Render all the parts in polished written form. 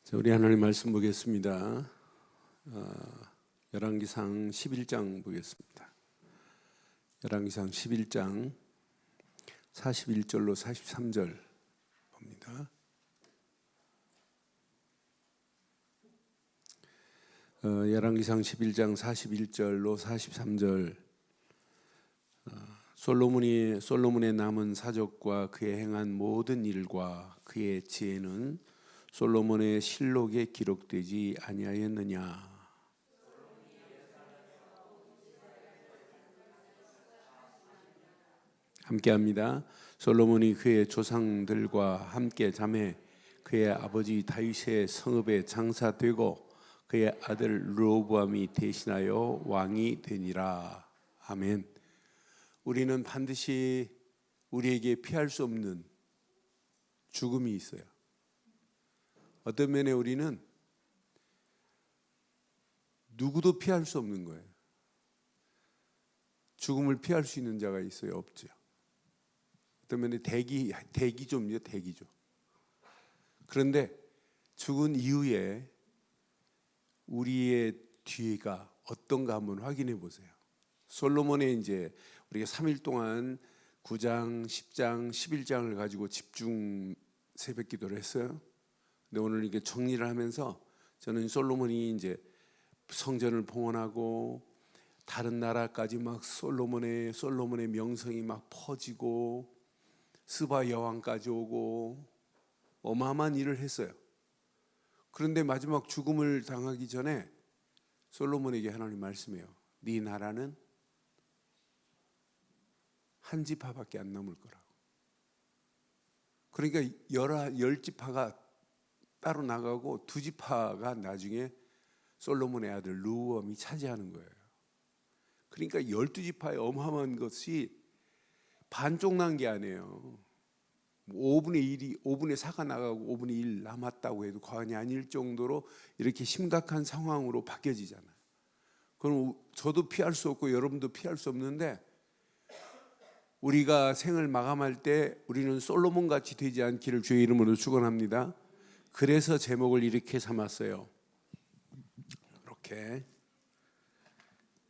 자, 우리 하나님 말씀 보겠습니다. 열왕기상 11장 보겠습니다. 열왕기상 11장 41절로 43절 봅니다. 열왕기상 11장 41절로 43절. 솔로몬의 남은 사적과 그의 행한 모든 일과 그의 지혜는 솔로몬의 실록에 기록되지 아니하였느냐. 함께합니다. 솔로몬이 그의 조상들과 함께 잠에 그의 아버지 다윗의 성읍에 장사되고 그의 아들 르호보암이 대신하여 왕이 되니라. 아멘. 우리는 반드시 우리에게 피할 수 없는 죽음이 있어요. 어떤 면에 우리는 누구도 피할 수 없는 거예요. 죽음을 피할 수 있는 자가 있어요? 없죠. 어떤 면에 대기조입니다. 대기조. 그런데 죽은 이후에 우리의 뒤가 어떤가 한번 확인해 보세요. 솔로몬의 이제 우리가 3일 동안 9장, 10장, 11장을 가지고 집중 새벽 기도를 했어요. 근데 오늘 이게 정리를 하면서 저는 솔로몬이 이제 성전을 봉헌하고 다른 나라까지 막 솔로몬의 명성이 막 퍼지고 스바 여왕까지 오고 어마어마한 일을 했어요. 그런데 마지막 죽음을 당하기 전에 솔로몬에게 하나님 말씀해요. 네 나라는 한 지파밖에 안 남을 거라고. 그러니까 10지파가 따로 나가고 2지파가 나중에 솔로몬의 아들 르호보암이 차지하는 거예요. 그러니까 12지파의 어마어마한 것이 반쪽 난 게 아니에요. 5분의 4가 나가고 5분의 1 남았다고 해도 과언이 아닐 정도로 이렇게 심각한 상황으로 바뀌어지잖아요. 그럼 저도 피할 수 없고 여러분도 피할 수 없는데 우리가 생을 마감할 때 우리는 솔로몬같이 되지 않기를 주의 이름으로 축원합니다. 그래서 제목을 이렇게 삼았어요.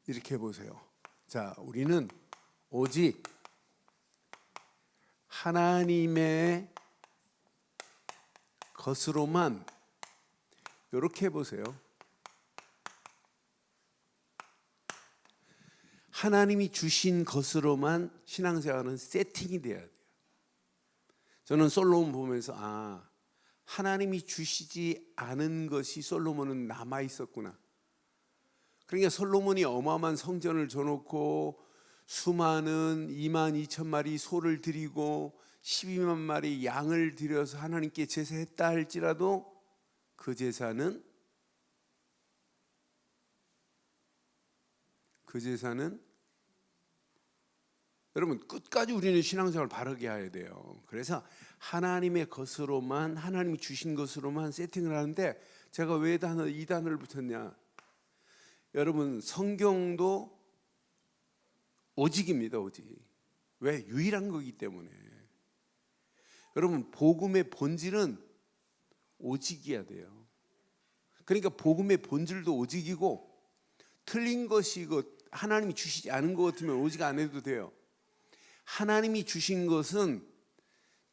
이렇게 보세요. 자, 우리는 오직 하나님의 것으로만, 이렇게 보세요. 하나님이 주신 것으로만 신앙생활은 세팅이 돼야 돼요. 저는 솔로몬 보면서 하나님이 주시지 않은 것이 솔로몬은 남아 있었구나. 그러니까 솔로몬이 어마어마한 성전을 줘놓고 수많은 22,000마리 소를 드리고 12만 마리 양을 드려서 하나님께 제사했다 할지라도 그 제사는 여러분 끝까지 우리는 신앙생활을 바르게 해야 돼요. 그래서 하나님의 것으로만, 하나님이 주신 것으로만 세팅을 하는데 제가 왜 이 단어를 붙였냐. 여러분 성경도 오직입니다. 오직. 왜? 유일한 거기 때문에. 여러분 복음의 본질은 오직이어야 돼요. 그러니까 복음의 본질도 오직이고 틀린 것이 하나님이 주시지 않은 것 같으면 오직 안 해도 돼요. 하나님이 주신 것은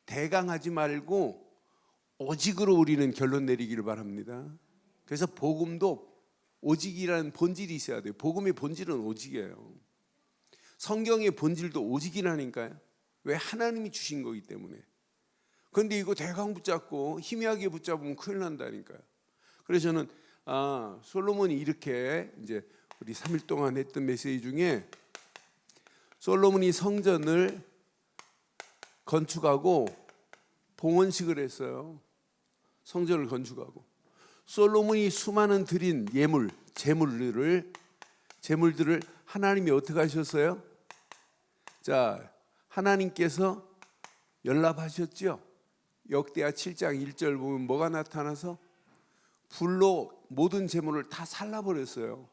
대강하지 말고 오직으로 우리는 결론 내리기를 바랍니다. 그래서 복음도 오직이라는 본질이 있어야 돼요. 복음의 본질은 오직이에요. 성경의 본질도 오직이라니까요. 왜? 하나님이 주신 거기 때문에. 그런데 이거 대강 붙잡고 희미하게 붙잡으면 큰일 난다니까요. 그래서 저는 솔로몬이 이렇게 이제 우리 3일 동안 했던 메시지 중에 솔로몬이 성전을 건축하고 봉헌식을 했어요. 성전을 건축하고 솔로몬이 수많은 드린 제물들을 하나님이 어떻게 하셨어요? 자, 하나님께서 연락하셨죠. 역대하 7장 1절 보면 뭐가 나타나서 불로 모든 제물을 다 살라버렸어요.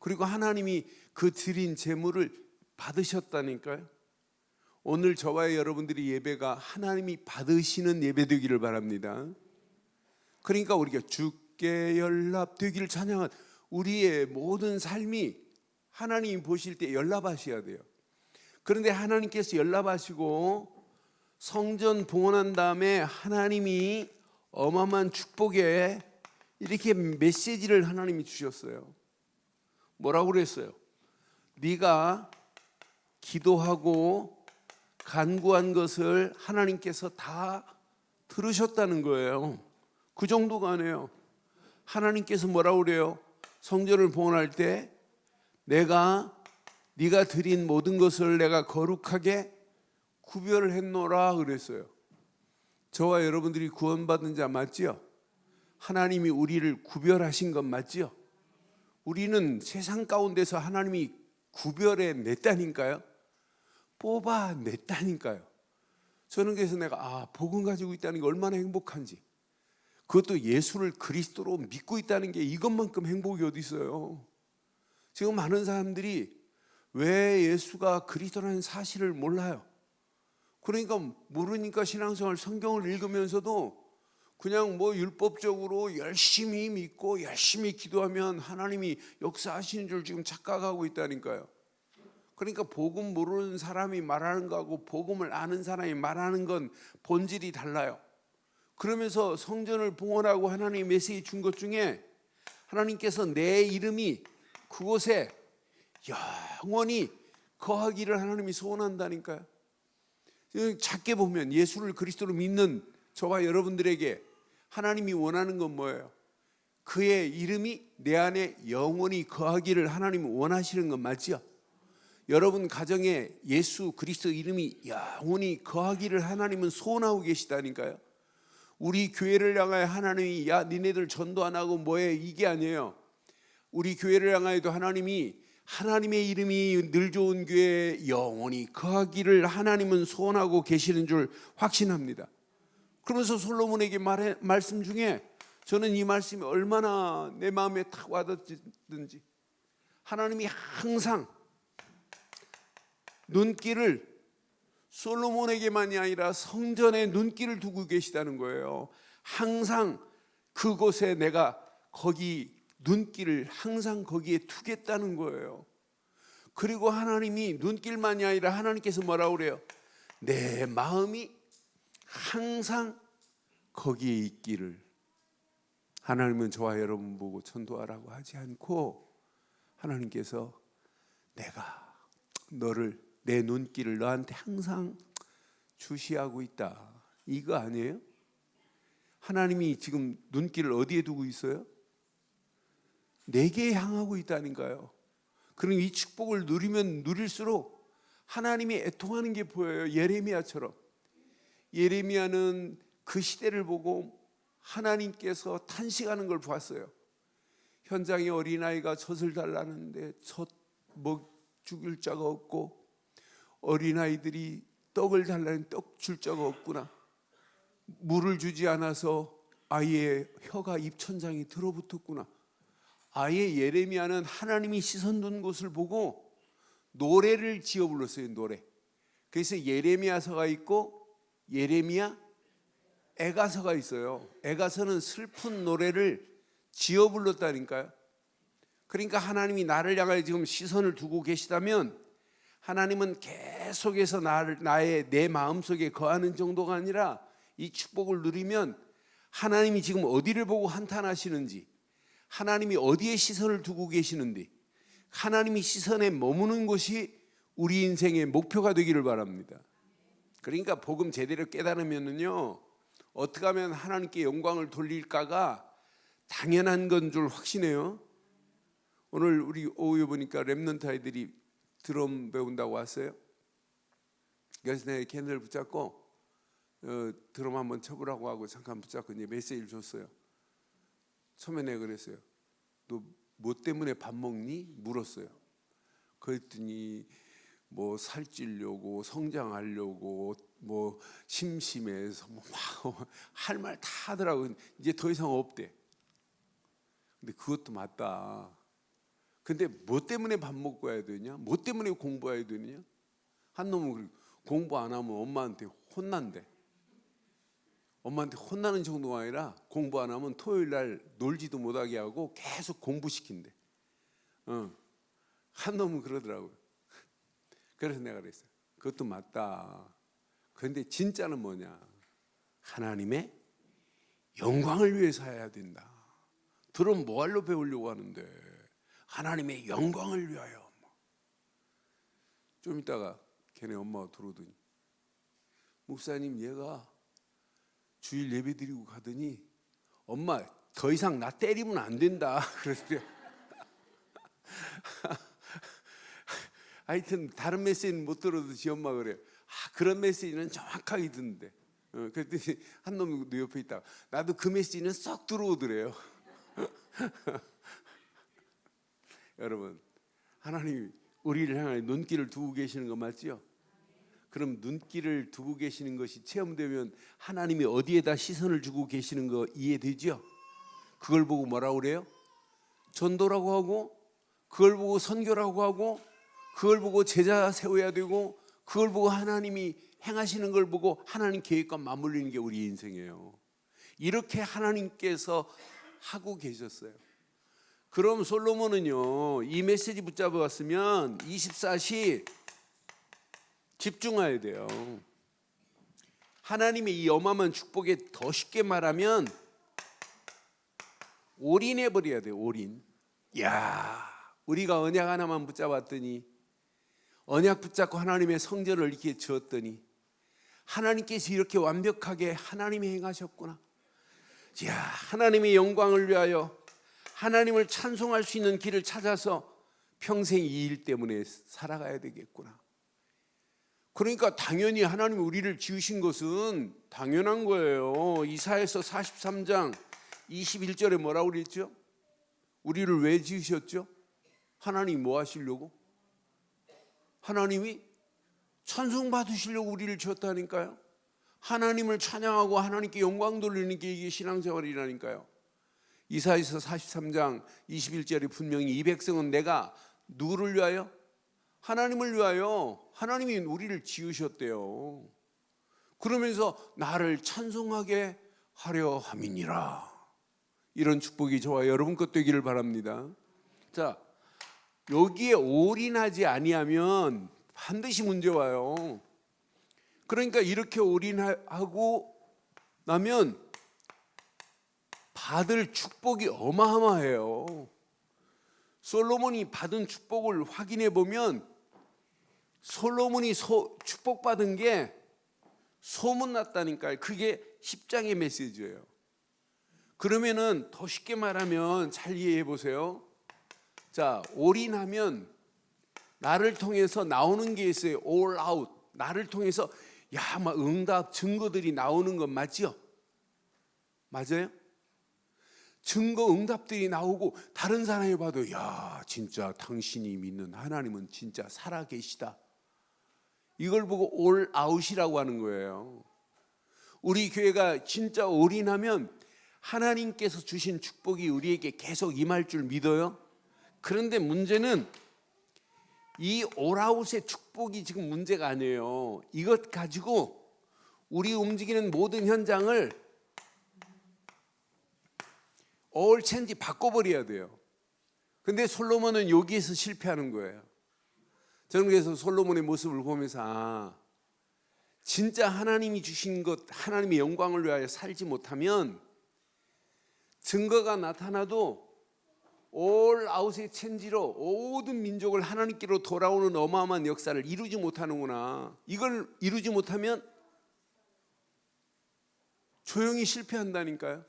그리고 하나님이 그 드린 제물을 받으셨다니까요. 오늘 저와 여러분들이 예배가 하나님이 받으시는 예배 되기를 바랍니다. 그러니까 우리가 주께 연락되기를 찬양한 우리의 모든 삶이 하나님이 보실 때 연락하셔야 돼요. 그런데 하나님께서 연락하시고 성전 봉헌한 다음에 하나님이 어마어마한 축복에 이렇게 메시지를 하나님이 주셨어요. 뭐라고 그랬어요? 네가 기도하고 간구한 것을 하나님께서 다 들으셨다는 거예요. 그 정도가 아니에요. 하나님께서 뭐라고 그래요? 성전을 봉헌할 때 네가 드린 모든 것을 내가 거룩하게 구별을 했노라 그랬어요. 저와 여러분들이 구원받은 자 맞지요? 하나님이 우리를 구별하신 것 맞지요? 우리는 세상 가운데서 하나님이 구별해 냈다니까요. 뽑아 냈다니까요. 저는 그래서 내가 복음 가지고 있다는 게 얼마나 행복한지, 그것도 예수를 그리스도로 믿고 있다는 게 이것만큼 행복이 어디 있어요. 지금 많은 사람들이 왜 예수가 그리스도라는 사실을 몰라요. 그러니까 모르니까 신앙생활 성경을 읽으면서도 그냥 뭐 율법적으로 열심히 믿고 열심히 기도하면 하나님이 역사하시는 줄 지금 착각하고 있다니까요. 그러니까 복음 모르는 사람이 말하는 거하고 복음을 아는 사람이 말하는 건 본질이 달라요. 그러면서 성전을 봉헌하고 하나님이 메시지 준 것 중에 하나님께서 내 이름이 그곳에 영원히 거하기를 하나님이 소원한다니까요. 작게 보면 예수를 그리스도로 믿는 저와 여러분들에게 하나님이 원하는 건 뭐예요? 그의 이름이 내 안에 영원히 거하기를 하나님이 원하시는 건 맞죠? 여러분 가정에 예수 그리스도 이름이 영원히 거하기를 하나님은 소원하고 계시다니까요. 우리 교회를 향하여 하나님이 야 니네들 전도 안 하고 뭐해 이게 아니에요. 우리 교회를 향하여도 하나님이 하나님의 이름이 늘 좋은 교회에 영원히 거하기를 하나님은 소원하고 계시는 줄 확신합니다. 그러면서 솔로몬에게 말씀 중에 저는 이 말씀이 얼마나 내 마음에 탁 와닿든지, 하나님이 항상 눈길을 솔로몬에게만이 아니라 성전에 눈길을 두고 계시다는 거예요. 항상 그곳에 내가 거기 눈길을 항상 거기에 두겠다는 거예요. 그리고 하나님이 눈길만이 아니라 하나님께서 뭐라고 그래요? 내 마음이 항상 거기에 있기를. 하나님은 저와 여러분 보고 전도하라고 하지 않고 하나님께서 내가 너를 내 눈길을 너한테 항상 주시하고 있다, 이거 아니에요? 하나님이 지금 눈길을 어디에 두고 있어요? 내게 향하고 있다니까요. 그럼 이 축복을 누리면 누릴수록 하나님이 애통하는 게 보여요. 예레미야처럼. 예레미야는 그 시대를 보고 하나님께서 탄식하는 걸 봤어요. 현장에 어린아이가 젖을 달라는데 젖 죽일 자가 없고, 어린아이들이 떡을 달라는 떡 줄 자가 없구나. 물을 주지 않아서 아이의 혀가 입천장에 들어붙었구나. 아예 예레미야는 하나님이 시선 둔 곳을 보고 노래를 지어 불렀어요. 노래. 그래서 예레미야서가 있고 예레미야 애가서가 있어요. 애가서는 슬픈 노래를 지어 불렀다니까요. 그러니까 하나님이 나를 향하여 지금 시선을 두고 계시다면 하나님은 계속해서 내 마음속에 거하는 정도가 아니라 이 축복을 누리면 하나님이 지금 어디를 보고 한탄하시는지, 하나님이 어디에 시선을 두고 계시는지, 하나님이 시선에 머무는 것이 우리 인생의 목표가 되기를 바랍니다. 그러니까 복음 제대로 깨달으면요, 어떻게 하면 하나님께 영광을 돌릴까가 당연한 건 줄 확신해요. 오늘 우리 오후에 보니까 렘넌트 아이들이 드럼 배운다고 왔어요. 그래서 내가 캔을 붙잡고 드럼 한번 쳐보라고 하고 잠깐 붙잡고 이제 메시지를 줬어요. 처음에 내가 그랬어요. 너 뭐 때문에 밥 먹니? 물었어요. 그랬더니 뭐 살찌려고, 성장하려고, 뭐 심심해서 뭐 막 할 말 다 하더라고. 이제 더 이상 없대. 근데 그것도 맞다. 근데 뭐 때문에 밥 먹고 해야 되냐? 뭐 때문에 공부해야 되느냐? 한 놈은 공부 안 하면 엄마한테 혼난대. 엄마한테 혼나는 정도가 아니라 공부 안 하면 토요일 날 놀지도 못하게 하고 계속 공부시킨대. 한 놈은 그러더라고요. 그래서 내가 그랬어요. 그것도 맞다. 그런데 진짜는 뭐냐? 하나님의 영광을 위해서 해야 된다. 들으면 뭐하러 배우려고 하는데 하나님의 영광을 위하여. 좀 있다가 걔네 엄마가 들어오더니 목사님 얘가 주일 예배 드리고 가더니 엄마 더 이상 나 때리면 안 된다 그랬어요. 하여튼 다른 메시지는 못 들어도 지 엄마가 그래요. 그런 메시지는 정확하게 듣는데. 그랬더니 한 놈이 내 옆에 있다가 나도 그 메시지는 쏙 들어오더래요. 여러분, 하나님이 우리를 향해 눈길을 두고 계시는 거 맞죠? 그럼 눈길을 두고 계시는 것이 체험되면 하나님이 어디에다 시선을 주고 계시는 거 이해되죠? 그걸 보고 뭐라고 그래요? 전도라고 하고, 그걸 보고 선교라고 하고, 그걸 보고 제자 세워야 되고, 그걸 보고 하나님이 행하시는 걸 보고 하나님 계획과 맞물리는 게 우리 인생이에요. 이렇게 하나님께서 하고 계셨어요. 그럼 솔로몬은요, 이 메시지 붙잡아 왔으면 24시 집중해야 돼요. 하나님의 이 어마어마한 축복에 더 쉽게 말하면 올인해 버려야 돼요. 올인. 야, 우리가 언약 하나만 붙잡았더니, 언약 붙잡고 하나님의 성전을 이렇게 지었더니 하나님께서 이렇게 완벽하게 하나님이 행하셨구나. 야, 하나님의 영광을 위하여 하나님을 찬송할 수 있는 길을 찾아서 평생 이 일 때문에 살아가야 되겠구나. 그러니까 당연히 하나님이 우리를 지으신 것은 당연한 거예요. 이사야서 43장 21절에 뭐라고 그랬죠? 우리를 왜 지으셨죠? 하나님이 뭐 하시려고? 하나님이 찬송 받으시려고 우리를 지었다니까요. 하나님을 찬양하고 하나님께 영광 돌리는 게 이게 신앙생활이라니까요. 이사야서 43장 21절에 분명히 이 백성은 내가 누구를 위하여? 하나님을 위하여 하나님이 우리를 지으셨대요. 그러면서 나를 찬송하게 하려 함이니라. 이런 축복이 저와 여러분 것 되기를 바랍니다. 자, 여기에 올인하지 아니하면 반드시 문제 와요. 그러니까 이렇게 올인하고 나면 받을 축복이 어마어마해요. 솔로몬이 받은 축복을 확인해 보면 솔로몬이 축복받은 게 소문났다니까요. 그게 10장의 메시지예요. 그러면은 더 쉽게 말하면 잘 이해해 보세요. 자, 올인하면 나를 통해서 나오는 게 있어요. all out. 나를 통해서 막 응답 증거들이 나오는 건 맞죠? 맞아요? 증거 응답들이 나오고 다른 사람이 봐도 야, 진짜 당신이 믿는 하나님은 진짜 살아계시다. 이걸 보고 all out이라고 하는 거예요. 우리 교회가 진짜 올인하면 하나님께서 주신 축복이 우리에게 계속 임할 줄 믿어요. 그런데 문제는 이 올아웃의 축복이 지금 문제가 아니에요. 이것 가지고 우리 움직이는 모든 현장을 all change 바꿔버려야 돼요. 근데 솔로몬은 여기에서 실패하는 거예요. 저는 그래서 솔로몬의 모습을 보면서 진짜 하나님이 주신 것, 하나님의 영광을 위하여 살지 못하면 증거가 나타나도 all out의 체인지로 모든 민족을 하나님께로 돌아오는 어마어마한 역사를 이루지 못하는구나. 이걸 이루지 못하면 조용히 실패한다니까요.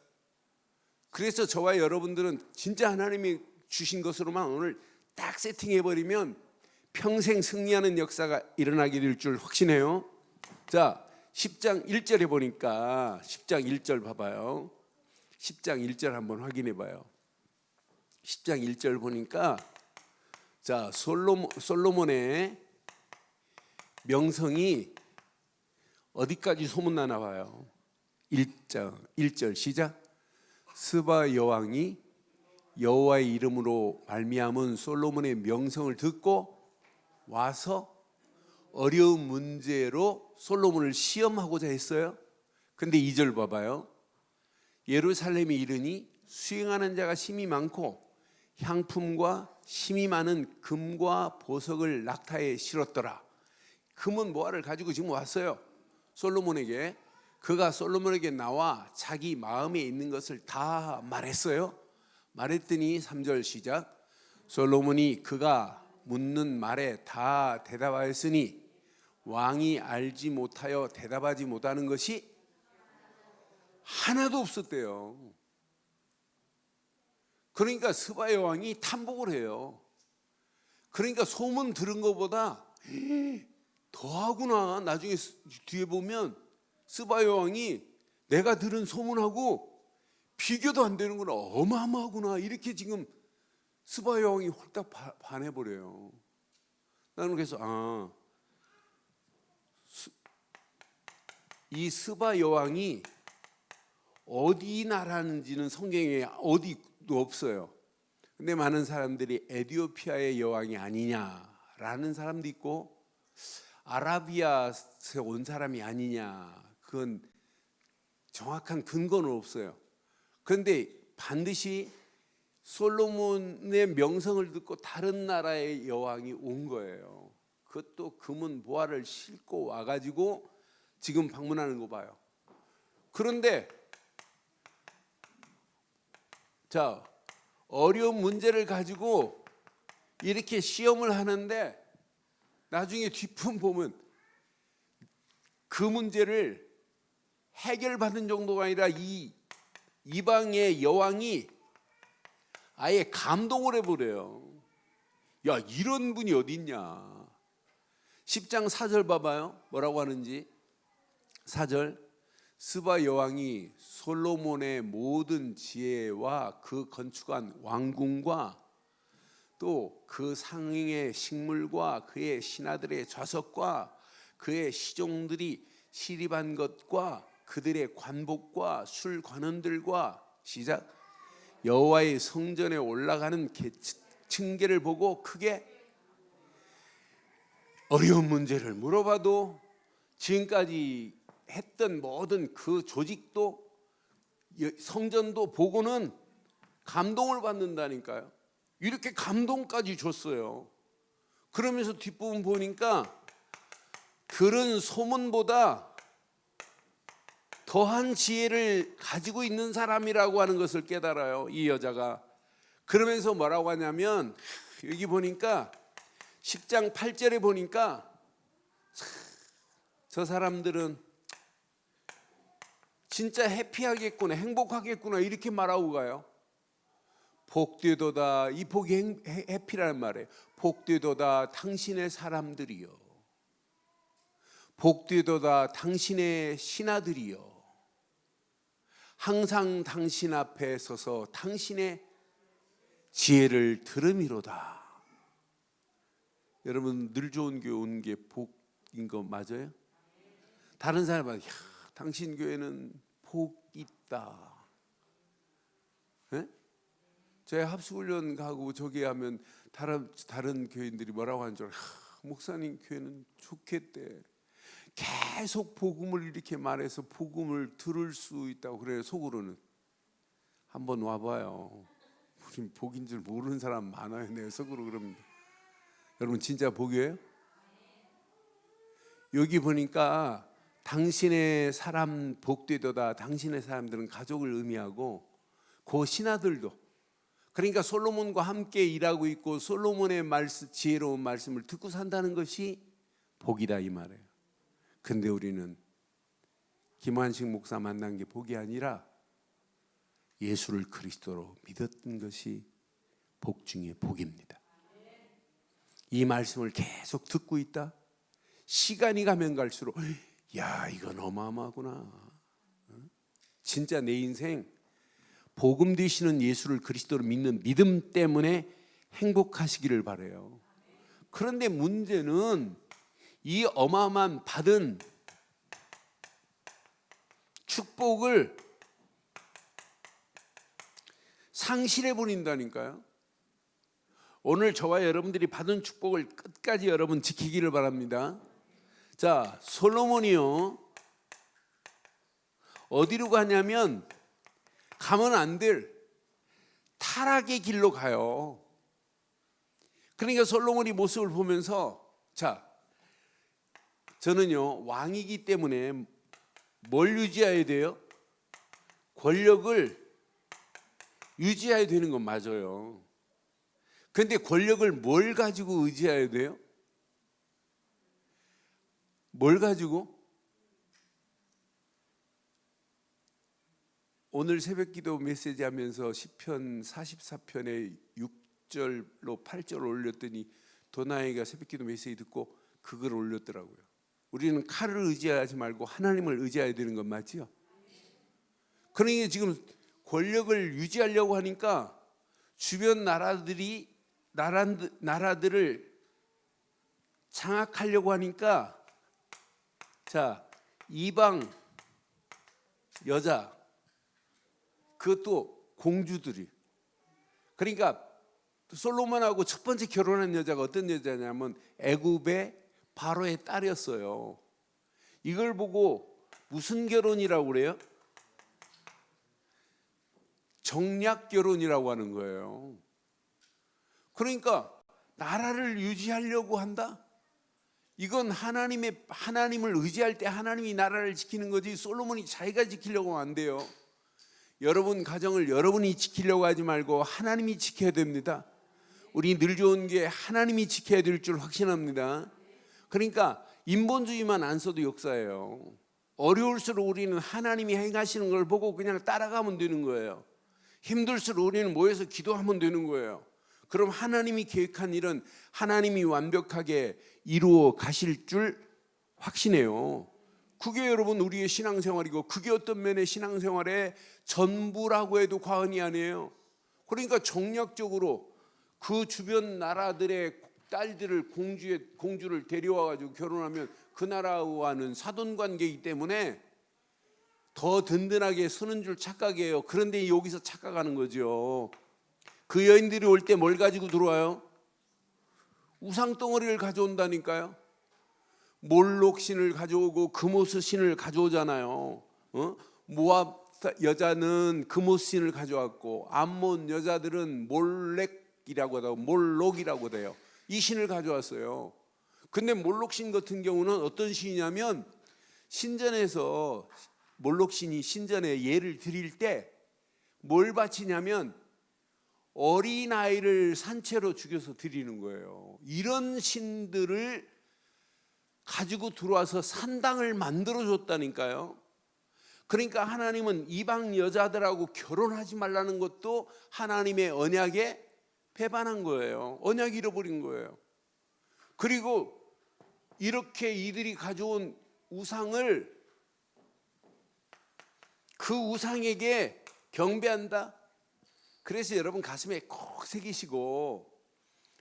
그래서 저와 여러분들은 진짜 하나님이 주신 것으로만 오늘 딱 세팅해버리면 평생 승리하는 역사가 일어나게 될 줄 확신해요. 자, 10장 1절에 보니까 10장 1절 봐봐요. 10장 1절 한번 확인해 봐요. 10장 1절 보니까 자, 솔로몬의 명성이 어디까지 소문나나 봐요. 1절 시작. 스바 여왕이 여호와의 이름으로 말미암은 솔로몬의 명성을 듣고 와서 어려운 문제로 솔로몬을 시험하고자 했어요. 근데 2절 봐봐요. 예루살렘에 이르니 수행하는 자가 심히 많고 향품과 심이 많은 금과 보석을 낙타에 실었더라. 금은 보화를 가지고 지금 왔어요. 솔로몬에게. 그가 솔로몬에게 나와 자기 마음에 있는 것을 다 말했어요. 말했더니 3절 시작. 솔로몬이 그가 묻는 말에 다 대답하였으니 왕이 알지 못하여 대답하지 못하는 것이 하나도 없었대요. 그러니까 스바 여왕이 탐복을 해요. 그러니까 소문 들은 것보다 더하구나. 나중에 뒤에 보면 스바 여왕이 내가 들은 소문하고 비교도 안 되는구나. 어마어마하구나. 이렇게 지금 스바 여왕이 홀딱 반해버려요. 나는 그래서 이 스바 여왕이 어디 나라인지는 성경에 어디도 없어요. 근데 많은 사람들이 에티오피아의 여왕이 아니냐라는 사람도 있고 아라비아에서 온 사람이 아니냐, 그건 정확한 근거는 없어요. 그런데 반드시 솔로몬의 명성을 듣고 다른 나라의 여왕이 온 거예요. 그것도 금은 보화를 싣고 와가지고 지금 방문하는 거 봐요. 그런데 자, 어려운 문제를 가지고 이렇게 시험을 하는데 나중에 뒷품 보면 그 문제를 해결받은 정도가 아니라 이 이방의 여왕이 아예 감동을 해버려요. 야, 이런 분이 어디 있냐. 10장 4절 봐봐요. 뭐라고 하는지. 4절. 스바 여왕이 솔로몬의 모든 지혜와 그 건축한 왕궁과 또 그 상행의 식물과 그의 신하들의 좌석과 그의 시종들이 시립한 것과 그들의 관복과 술 관원들과 시작. 여호와의 성전에 올라가는 층계를 보고 크게 어려운 문제를 물어봐도 지금까지 했던 모든 그 조직도 성전도 보고는 감동을 받는다니까요. 이렇게 감동까지 줬어요. 그러면서 뒷부분 보니까 들은 소문보다 더한 지혜를 가지고 있는 사람이라고 하는 것을 깨달아요, 이 여자가. 그러면서 뭐라고 하냐면 여기 보니까 10장 8절에 보니까 저 사람들은 진짜 해피하겠구나, 행복하겠구나 이렇게 말하고 가요. 복되도다, 이 복이 해피라는 말이에요. 복되도다 당신의 사람들이요, 복되도다 당신의 신하들이요, 항상 당신 앞에 서서 당신의 지혜를 들음이로다. 여러분, 늘 좋은 교회 온 게 복인 거 맞아요? 다른 사람은 당신 교회는 복 있다. 네? 제 합숙훈련 가고 저기 하면 다른 교인들이 뭐라고 하는 줄 알아요? 목사님 교회는 좋겠대. 계속 복음을 이렇게 말해서 복음을 들을 수 있다고 그래요. 속으로는. 한번 와봐요. 우린 복인 줄 모르는 사람 많아요. 내 속으로 그럽니다. 여러분 진짜 복이에요? 여기 보니까 당신의 사람 복되도다, 당신의 사람들은 가족을 의미하고 그 신하들도, 그러니까 솔로몬과 함께 일하고 있고 솔로몬의 지혜로운 말씀을 듣고 산다는 것이 복이다 이 말이에요. 근데 우리는 김환식 목사 만난 게 복이 아니라 예수를 그리스도로 믿었던 것이 복 중에 복입니다. 이 말씀을 계속 듣고 있다. 시간이 가면 갈수록 야, 이건 어마어마하구나. 진짜 내 인생 복음 되시는 예수를 그리스도로 믿는 믿음 때문에 행복하시기를 바라요. 그런데 문제는 이 어마어마한 받은 축복을 상실해 버린다니까요. 오늘 저와 여러분들이 받은 축복을 끝까지 여러분 지키기를 바랍니다. 자, 솔로몬이요, 어디로 가냐면 가면 안 될 타락의 길로 가요. 그러니까 솔로몬이 모습을 보면서, 자, 저는요 왕이기 때문에 뭘 유지해야 돼요? 권력을 유지해야 되는 건 맞아요. 그런데 권력을 뭘 가지고 의지해야 돼요? 뭘 가지고? 오늘 새벽기도 메시지 하면서 시편 44편에 6절로 8절 올렸더니 도나이가 새벽기도 메시지 듣고 그걸 올렸더라고요. 우리는 칼을 의지하지 말고 하나님을 의지해야 되는 건 맞지요? 그러니까 지금 권력을 유지하려고 하니까 주변 나라들을 장악하려고 하니까, 자, 이방 여자, 그것도 공주들이, 그러니까 솔로몬하고 첫 번째 결혼한 여자가 어떤 여자냐면 애굽의 바로의 딸이었어요. 이걸 보고 무슨 결혼이라고 그래요? 정략 결혼이라고 하는 거예요. 그러니까 나라를 유지하려고 한다? 이건 하나님을 의지할 때 하나님이 나라를 지키는 거지, 솔로몬이 자기가 지키려고 하면 안 돼요. 여러분 가정을 여러분이 지키려고 하지 말고 하나님이 지켜야 됩니다. 우리 늘 좋은 게 하나님이 지켜야 될 줄 확신합니다. 그러니까 인본주의만 안 써도 역사예요. 어려울수록 우리는 하나님이 행하시는 걸 보고 그냥 따라가면 되는 거예요. 힘들수록 우리는 모여서 기도하면 되는 거예요. 그럼 하나님이 계획한 일은 하나님이 완벽하게 이루어 가실 줄 확신해요. 그게 여러분 우리의 신앙생활이고, 그게 어떤 면의 신앙생활의 전부라고 해도 과언이 아니에요. 그러니까 정략적으로 그 주변 나라들의 딸들을, 공주를 데려와가지고 결혼하면 그 나라와는 사돈관계이기 때문에 더 든든하게 서는 줄 착각해요. 그런데 여기서 착각하는 거죠. 그 여인들이 올 때 뭘 가지고 들어와요? 우상덩어리를 가져온다니까요. 몰록 신을 가져오고 그모스 신을 가져오잖아요. 모압 여자는 그모스 신을 가져왔고, 암몬 여자들은 몰록이라고 돼요. 이 신을 가져왔어요. 근데 몰록 신 같은 경우는 어떤 신이냐면, 신전에서 몰록 신이 신전에 예를 드릴 때 뭘 바치냐면 어린아이를 산채로 죽여서 드리는 거예요. 이런 신들을 가지고 들어와서 산당을 만들어 줬다니까요. 그러니까 하나님은 이방 여자들하고 결혼하지 말라는 것도 하나님의 언약에 배반한 거예요. 언약 잃어버린 거예요. 그리고 이렇게 이들이 가져온 우상을, 그 우상에게 경배한다. 그래서 여러분 가슴에 꼭 새기시고,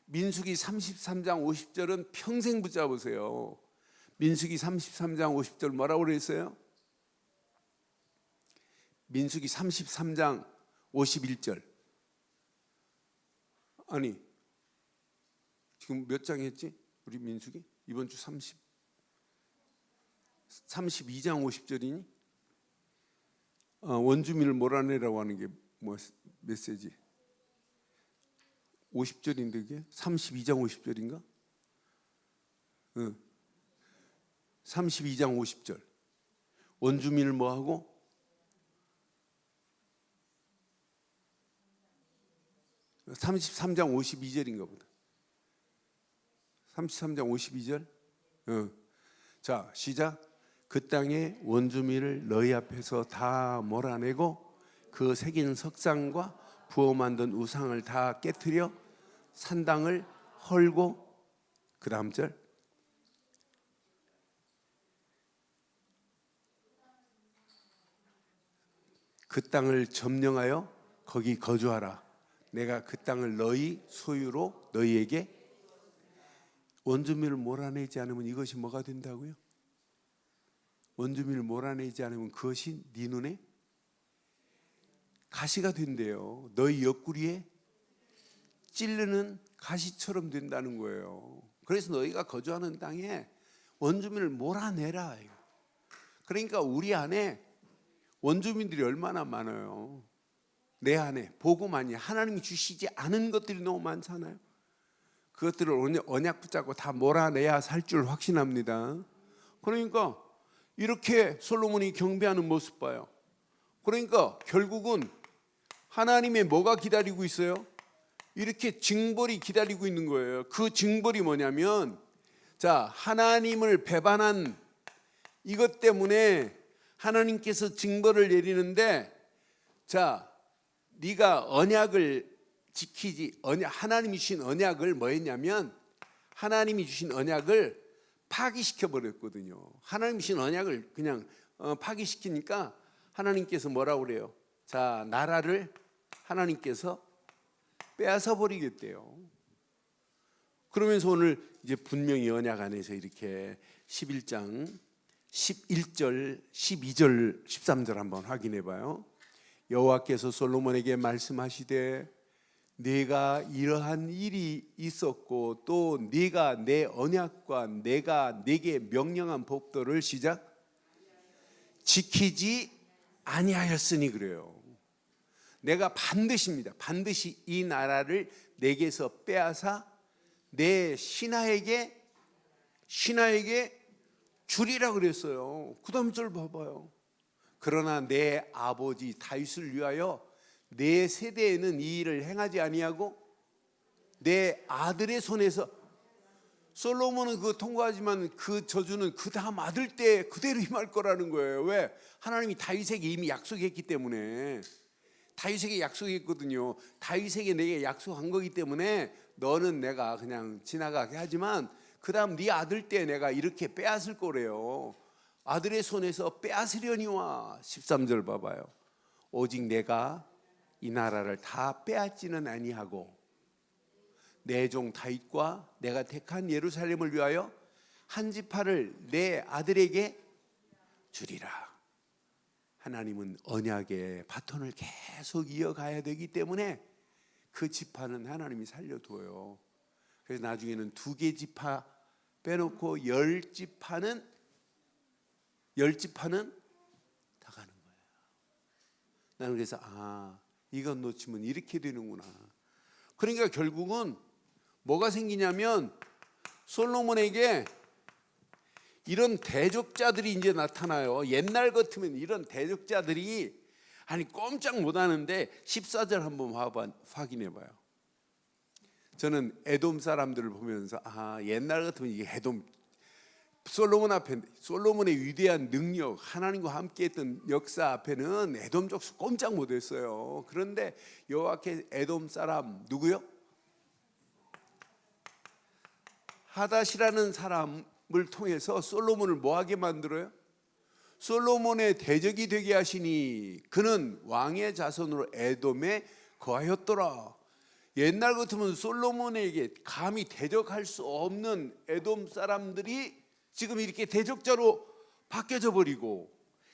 민수기 33장 50절은 평생 붙잡으세요. 민수기 33장 50절 뭐라고 그랬어요? 민수기 33장 51절. 아니, 지금 몇 장 했지? 우리 민수기? 이번 주 32장 50절이니? 원주민을 몰아내라고 하는 게 뭐 메시지? 50절인데 이게? 32장 50절인가? 32장 50절. 원주민을 뭐하고? 33장 52절인가 보다. 33장 52절. 자, 시작. 그 땅의 원주민을 너희 앞에서 다 몰아내고 그 새긴 석상과 부어 만든 우상을 다 깨트려 산당을 헐고, 그 다음 절, 그 땅을 점령하여 거기 거주하라. 내가 그 땅을 너희 소유로 너희에게. 원주민을 몰아내지 않으면 이것이 뭐가 된다고요? 원주민을 몰아내지 않으면 그것이 네 눈에 가시가 된대요. 너희 옆구리에 찌르는 가시처럼 된다는 거예요. 그래서 너희가 거주하는 땅에 원주민을 몰아내라. 그러니까 우리 안에 원주민들이 얼마나 많아요. 내 안에 복음 아니 하나님이 주시지 않은 것들이 너무 많잖아요. 그것들을 언약 붙잡고 다 몰아내야 살 줄 확신합니다. 그러니까 이렇게 솔로몬이 경배하는 모습 봐요. 그러니까 결국은 하나님의 뭐가 기다리고 있어요? 이렇게 징벌이 기다리고 있는 거예요. 그 징벌이 뭐냐면, 자, 하나님을 배반한 이것 때문에 하나님께서 징벌을 내리는데, 자, 네가 언약을 지키지, 하나님이 주신 언약을 뭐 했냐면, 하나님이 주신 언약을 파기시켜 버렸거든요. 하나님이 주신 언약을 그냥 파기시키니까 하나님께서 뭐라고 그래요? 자, 나라를 하나님께서 빼앗아 버리겠대요. 그러면서 오늘 이제 분명히 언약 안에서 이렇게 11장 11절, 12절, 13절 한번 확인해 봐요. 여호와께서 솔로몬에게 말씀하시되 네가 이러한 일이 있었고 또 네가 내 언약과 내가 네게 명령한 법도를 시작 지키지 아니하였으니 그래요. 내가 반드시입니다. 반드시 이 나라를 내게서 빼앗아 내 신하에게 주리라 그랬어요. 그 다음 절 봐봐요. 그러나 내 아버지 다윗을 위하여 내 세대에는 이 일을 행하지 아니하고 내 아들의 손에서, 솔로몬은 그거 통과하지만 그 저주는 그 다음 아들 때 그대로 임할 거라는 거예요. 왜? 하나님이 다윗에게 이미 약속했기 때문에. 다윗에게 약속했거든요. 다윗에게 내게 약속한 거기 때문에 너는 내가 그냥 지나가게 하지만 그 다음 네 아들 때 내가 이렇게 빼앗을 거래요. 아들의 손에서 빼앗으려니와. 13절 봐봐요. 오직 내가 이 나라를 다 빼앗지는 아니하고 내 종 다윗과 내가 택한 예루살렘을 위하여 한 지파를 내 아들에게 주리라. 하나님은 언약의 바톤을 계속 이어가야 되기 때문에 그 지파는 하나님이 살려둬요. 그래서 나중에는 2개 지파 빼놓고 10지파는 다 가는 거예요. 나는 그래서 이건 놓치면 이렇게 되는구나. 그러니까 결국은 뭐가 생기냐면 솔로몬에게 이런 대적자들이 이제 나타나요. 옛날 같으면 이런 대적자들이 꼼짝 못하는데 14절 한번 확인해 봐요. 저는 에돔 사람들을 보면서 옛날 같으면 이게 에돔, 솔로몬 앞에, 솔로몬의 위대한 능력, 하나님과 함께했던 역사 앞에는 에돔 족속 꼼짝 못했어요. 그런데 여호와께서 에돔 사람 누구요? 하닷이라는 사람을 통해서 솔로몬을 뭐하게 만들어요? 솔로몬의 대적이 되게 하시니 그는 왕의 자손으로 에돔에 거하였더라. 옛날 같으면 솔로몬에게 감히 대적할 수 없는 에돔 사람들이 지금 이렇게 대적자로 바뀌어져 버리고,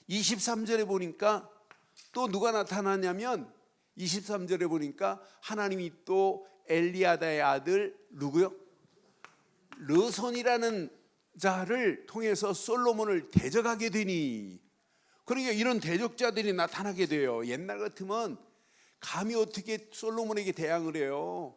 23절에 보니까 또 누가 나타나냐면 23절에 보니까 하나님이 또 엘리야다의 아들 누구요? 르손이라는 자를 통해서 솔로몬을 대적하게 되니, 그러니까 이런 대적자들이 나타나게 돼요. 옛날 같으면 감히 어떻게 솔로몬에게 대항을 해요?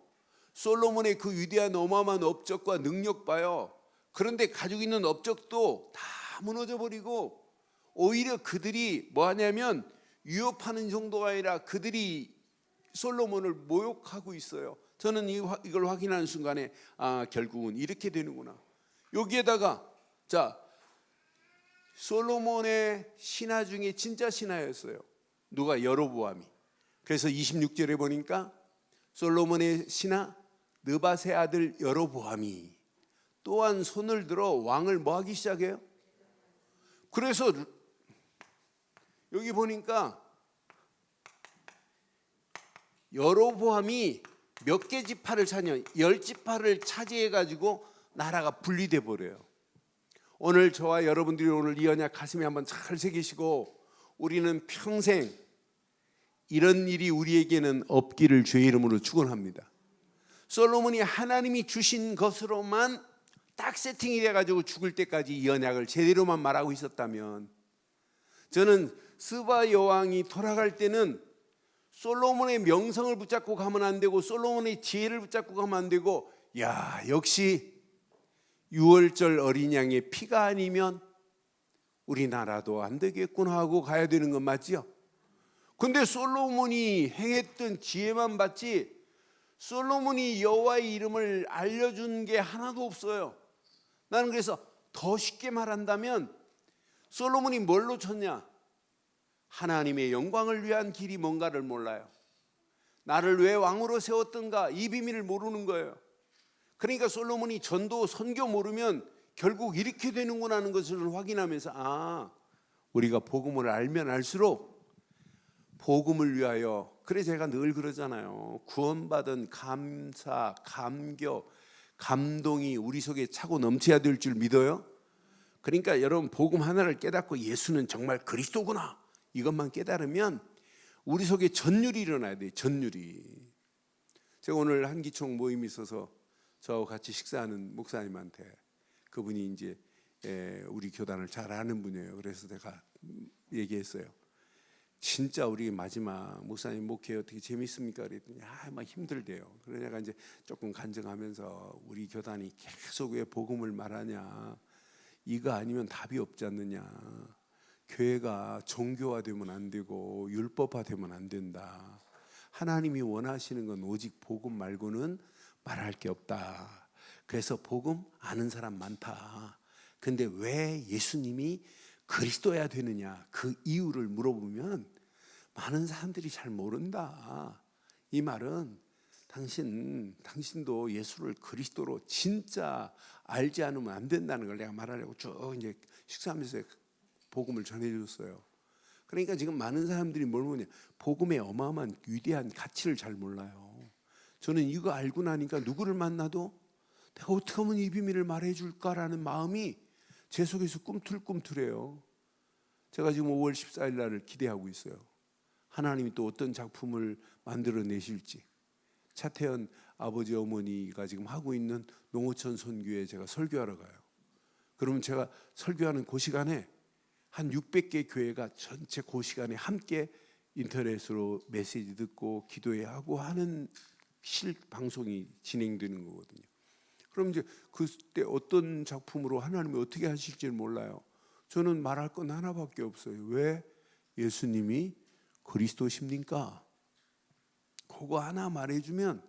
솔로몬의 그 위대한 어마어마한 업적과 능력 봐요. 그런데 가지고 있는 업적도 다 무너져 버리고 오히려 그들이 뭐 하냐면 위협하는 정도가 아니라 그들이 솔로몬을 모욕하고 있어요. 저는 이걸 확인하는 순간에 결국은 이렇게 되는구나. 여기에다가 자, 솔로몬의 신하 중에 진짜 신하였어요. 누가? 여로보암이. 그래서 26절에 보니까 솔로몬의 신하 느밧의 아들 여로보암이 또한 손을 들어 왕을 뭐 하기 시작해요? 그래서 여기 보니까 여로보암이 몇 개 지파를 차냐? 10지파를 차지해가지고 나라가 분리돼 버려요. 오늘 저와 여러분들이 오늘 이 언약 가슴에 한번 잘 새기시고, 우리는 평생 이런 일이 우리에게는 없기를 주의 이름으로 축원합니다. 솔로몬이 하나님이 주신 것으로만 딱 세팅이 돼가지고 죽을 때까지 이 언약을 제대로만 말하고 있었다면, 저는 스바 여왕이 돌아갈 때는 솔로몬의 명성을 붙잡고 가면 안 되고 솔로몬의 지혜를 붙잡고 가면 안 되고, 야, 역시 유월절 어린 양의 피가 아니면 우리나라도 안 되겠구나 하고 가야 되는 건 맞지요? 근데 솔로몬이 행했던 지혜만 봤지 솔로몬이 여호와의 이름을 알려준 게 하나도 없어요. 나는 그래서 더 쉽게 말한다면 솔로몬이 뭘로 쳤냐? 하나님의 영광을 위한 길이 뭔가를 몰라요. 나를 왜 왕으로 세웠던가 이 비밀을 모르는 거예요. 그러니까 솔로몬이 전도 선교 모르면 결국 이렇게 되는구나 하는 것을 확인하면서, 우리가 복음을 알면 알수록 복음을 위하여, 그래 제가 늘 그러잖아요. 구원받은 감사, 감격, 감동이 우리 속에 차고 넘쳐야 될 줄 믿어요. 그러니까 여러분 복음 하나를 깨닫고 예수는 정말 그리스도구나 이것만 깨달으면 우리 속에 전율이 일어나야 돼요. 전율이. 제가 오늘 한기총 모임이 있어서 저하고 같이 식사하는 목사님한테, 그분이 이제 우리 교단을 잘 아는 분이에요. 그래서 내가 얘기했어요. 진짜 우리 마지막 목사님 목회 어떻게 재밌습니까? 그랬더니 막 힘들대요. 그래서 내가 이제 조금 간증하면서 우리 교단이 계속 왜 복음을 말하냐, 이거 아니면 답이 없지 않느냐, 교회가 종교화되면 안 되고 율법화되면 안 된다, 하나님이 원하시는 건 오직 복음 말고는 말할 게 없다, 그래서 복음 아는 사람 많다, 근데 왜 예수님이 그리스도야 되느냐, 그 이유를 물어보면 많은 사람들이 잘 모른다. 이 말은 당신도 예수를 그리스도로 진짜 알지 않으면 안 된다는 걸 내가 말하려고 쭉 이제 식사하면서 복음을 전해줬어요. 그러니까 지금 많은 사람들이 뭘 보냐, 복음의 어마어마한 위대한 가치를 잘 몰라요. 저는 이거 알고 나니까 누구를 만나도 내가 어떻게 하면 이 비밀을 말해줄까라는 마음이 제 속에서 꿈틀꿈틀해요. 제가 지금 5월 14일 날을 기대하고 있어요. 하나님이 또 어떤 작품을 만들어내실지. 차태현 아버지 어머니가 지금 하고 있는 농어촌 선교에 제가 설교하러 가요. 그러면 제가 설교하는 그 시간에 한 600개 교회가 전체 그 시간에 함께 인터넷으로 메시지 듣고 기도해야 하고 하는 실방송이 진행되는 거거든요. 그럼 이제 그때 어떤 작품으로 하나님이 어떻게 하실지는 몰라요. 저는 말할 건 하나밖에 없어요. 왜 예수님이 그리스도십니까? 그거 하나 말해주면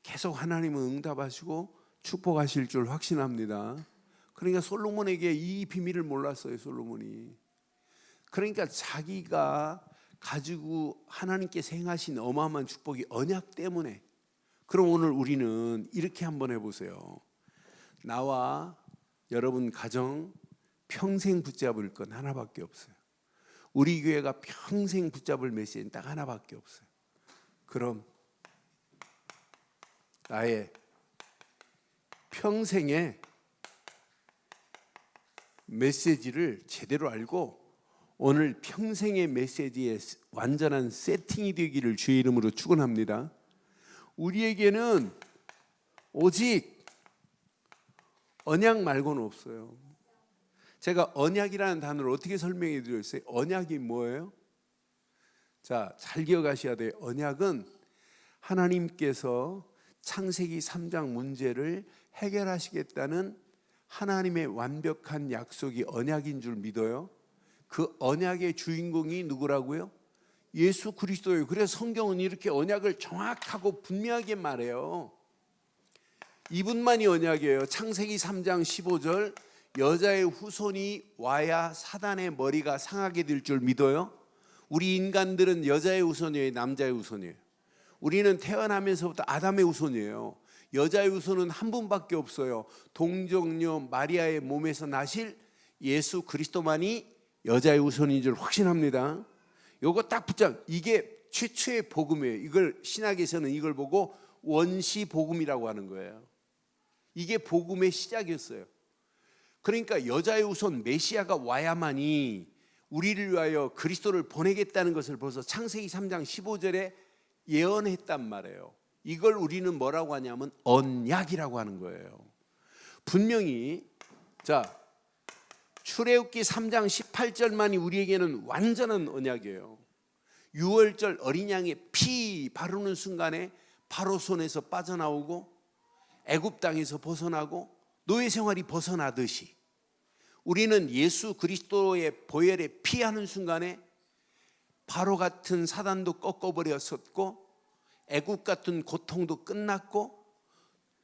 계속 하나님은 응답하시고 축복하실 줄 확신합니다. 그러니까 솔로몬에게 이 비밀을 몰랐어요. 솔로몬이. 그러니까 자기가 가지고 하나님께서 행하신 어마어마한 축복이 언약 때문에. 그럼 오늘 우리는 이렇게 한번 해보세요. 나와 여러분 가정 평생 붙잡을 건 하나밖에 없어요. 우리 교회가 평생 붙잡을 메시지는 딱 하나밖에 없어요. 그럼 나의 평생의 메시지를 제대로 알고 오늘 평생의 메시지의 완전한 세팅이 되기를 주의 이름으로 축원합니다. 우리에게는 오직 언약 말고는 없어요. 제가 언약이라는 단어를 어떻게 설명해 드렸어요? 언약이 뭐예요? 자, 잘 기억하셔야 돼요. 언약은 하나님께서 창세기 3장 문제를 해결하시겠다는 하나님의 완벽한 약속이 언약인 줄 믿어요. 그 언약의 주인공이 누구라고요? 예수 그리스도예요. 그래서 성경은 이렇게 언약을 정확하고 분명하게 말해요. 이분만이 언약이에요. 창세기 3장 15절, 여자의 후손이 와야 사단의 머리가 상하게 될 줄 믿어요. 우리 인간들은 여자의 후손이에요, 남자의 후손이에요? 우리는 태어나면서부터 아담의 후손이에요. 여자의 후손은 한 분밖에 없어요. 동정녀 마리아의 몸에서 나실 예수 그리스도만이 여자의 후손인 줄 확신합니다. 요거 딱 붙잡. 이게 최초의 복음이에요. 이걸 신학에서는 이걸 보고 원시 복음이라고 하는 거예요. 이게 복음의 시작이었어요. 그러니까 여자의 후손 메시아가 와야만이 우리를 위하여 그리스도를 보내겠다는 것을 벌써 창세기 3장 15절에 예언했단 말이에요. 이걸 우리는 뭐라고 하냐면 언약이라고 하는 거예요. 분명히 자, 출애굽기 3장 18절만이 우리에게는 완전한 언약이에요. 유월절 어린 양의 피 바르는 순간에 바로 손에서 빠져나오고 애굽 땅에서 벗어나고 노예 생활이 벗어나듯이 우리는 예수 그리스도의 보혈에 피하는 순간에 바로 같은 사단도 꺾어버렸었고 애굽 같은 고통도 끝났고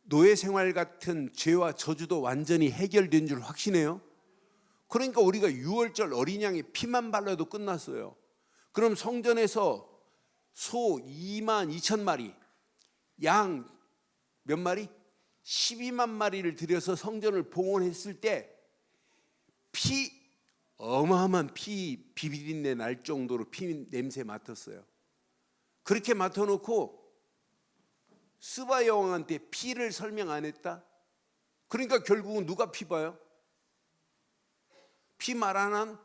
노예 생활 같은 죄와 저주도 완전히 해결된 줄 확신해요. 그러니까 우리가 유월절 어린 양의 피만 발라도 끝났어요. 그럼 성전에서 소 2만 2천 마리, 양 몇 마리? 12만 마리를 들여서 성전을 봉헌했을 때 어마어마한 피 비비린내 날 정도로 피 냄새 맡았어요. 그렇게 맡아놓고 스바 여왕한테 피를 설명 안 했다? 그러니까 결국은 누가 피 봐요? 피 말 안 한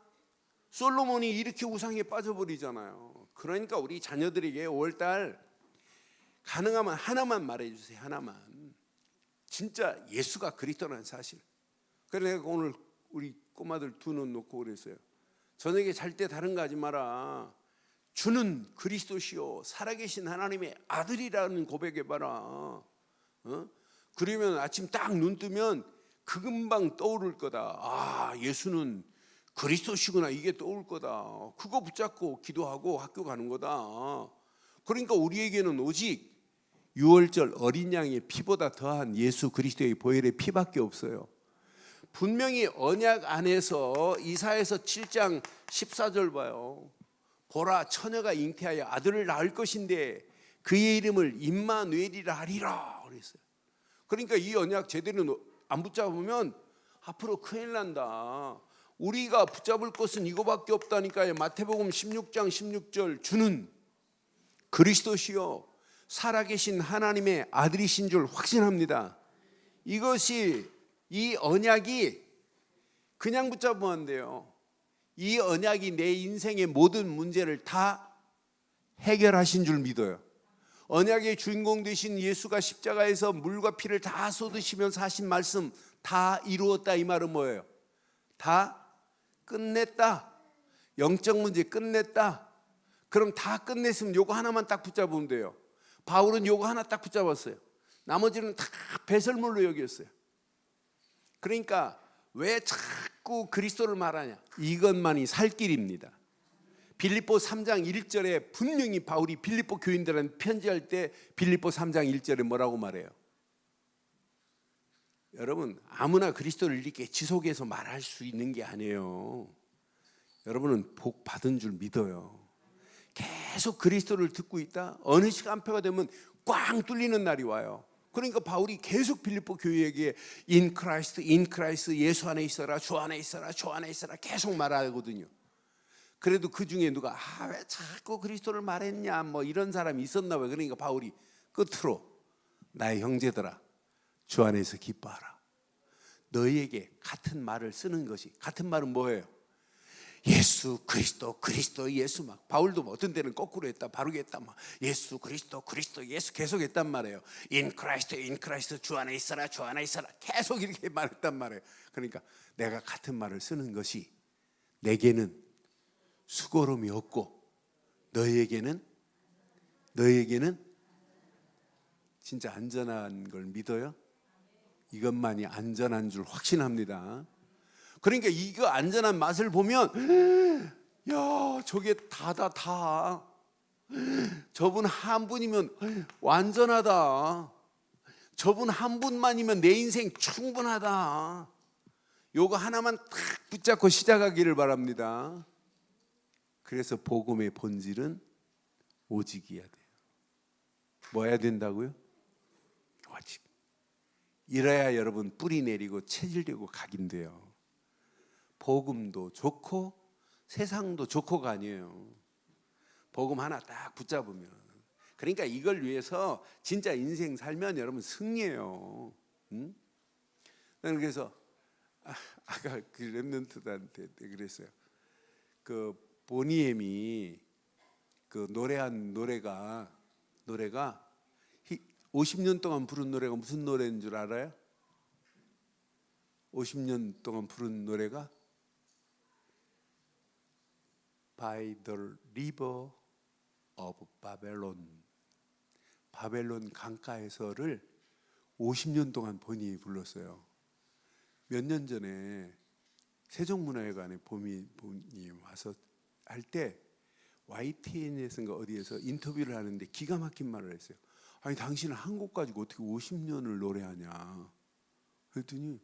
솔로몬이 이렇게 우상에 빠져버리잖아요. 그러니까 우리 자녀들에게 5월달 가능하면 하나만 말해주세요. 하나만. 진짜 예수가 그리스도라는 사실. 그래서 내가 오늘 우리 꼬마들 두 눈 놓고 그랬어요. 저녁에 잘 때 다른 거 하지 마라. 주는 그리스도시요 살아계신 하나님의 아들이라는 고백해봐라. 그러면 아침 딱 눈 뜨면 그 금방 떠오를 거다. 아, 예수는 그리스도시구나. 이게 떠올 거다. 그거 붙잡고 기도하고 학교 가는 거다. 그러니까 우리에게는 오직 유월절 어린 양의 피보다 더한 예수 그리스도의 보혈의 피밖에 없어요. 분명히 언약 안에서 이사야서 7장 14절 봐요. 보라, 처녀가 잉태하여 아들을 낳을 것인데 그의 이름을 임마누엘이라 하리라 그랬어요. 그러니까 이 언약 제대로 안 붙잡으면 앞으로 큰일 난다. 우리가 붙잡을 것은 이거밖에 없다니까요. 마태복음 16장 16절 주는 그리스도시요 살아계신 하나님의 아들이신 줄 확신합니다. 이것이 이 언약이 그냥 붙잡으면 안 돼요. 이 언약이 내 인생의 모든 문제를 다 해결하신 줄 믿어요. 언약의 주인공 되신 예수가 십자가에서 물과 피를 다 쏟으시면서 하신 말씀 다 이루었다. 이 말은 뭐예요? 다 끝냈다. 영적 문제 끝냈다. 그럼 다 끝냈으면 요거 하나만 딱 붙잡으면 돼요. 바울은 요거 하나 딱 붙잡았어요. 나머지는 다 배설물로 여겼어요. 그러니까 왜 자꾸 그리스도를 말하냐? 이것만이 살 길입니다. 빌립보 3장 1절에 분명히 바울이 빌립보 교인들한테 편지할 때 빌립보 3장 1절에 뭐라고 말해요? 여러분, 아무나 그리스도를 이렇게 지속해서 말할 수 있는 게 아니에요. 여러분은 복 받은 줄 믿어요. 계속 그리스도를 듣고 있다. 어느 시간표가 되면 꽝 뚫리는 날이 와요. 그러니까 바울이 계속 빌립보 교회에게 in Christ 예수 안에 있어라, 주 안에 있어라, 주 안에 있어라 계속 말하거든요. 그래도 그 중에 누가 왜 자꾸 그리스도를 말했냐 뭐 이런 사람이 있었나 봐요. 그러니까 바울이 끝으로 나의 형제들아 주 안에서 기뻐하라. 너희에게 같은 말을 쓰는 것이, 같은 말은 뭐예요? 예수 그리스도 예수 막 바울도 어떤 때는 거꾸로 했다 바르게 했다 막 예수 그리스도 예수 계속 했단 말이에요. in Christ 주 안에 있어라 주 안에 있어라 계속 이렇게 말했단 말이에요. 그러니까 내가 같은 말을 쓰는 것이 내게는 수고로움이 없고 너희에게는 진짜 안전한 걸 믿어요? 이것만이 안전한 줄 확신합니다. 그러니까 이거 안전한 맛을 보면 야 저게 다 저분 한 분이면 완전하다. 저분 한 분만이면 내 인생 충분하다. 요거 하나만 탁 붙잡고 시작하기를 바랍니다. 그래서 복음의 본질은 오직이어야 돼요. 뭐 해야 된다고요? 오직. 이래야 여러분 뿌리 내리고 체질되고 각인돼요. 복음도 좋고 세상도 좋고가 아니에요. 복음 하나 딱 붙잡으면. 그러니까 이걸 위해서 진짜 인생 살면 여러분 승리해요. 응? 나는 그래서 아까 그 랩런트들한테 그랬어요. 그 보니엠이 그 노래한 노래가 50년 동안 부른 노래가 무슨 노래인 줄 알아요? 50년 동안 부른 노래가 by the river of Babylon. 바벨론 강가에서를 50년 동안 본인이 불렀어요. 몇 년 전에 세종문화회관에 본인이 와서 할 때 YTN에서인가 어디에서 인터뷰를 하는데 기가 막힌 말을 했어요. 아니 당신은 한 곡 가지고 어떻게 50년을 노래하냐. 그랬더니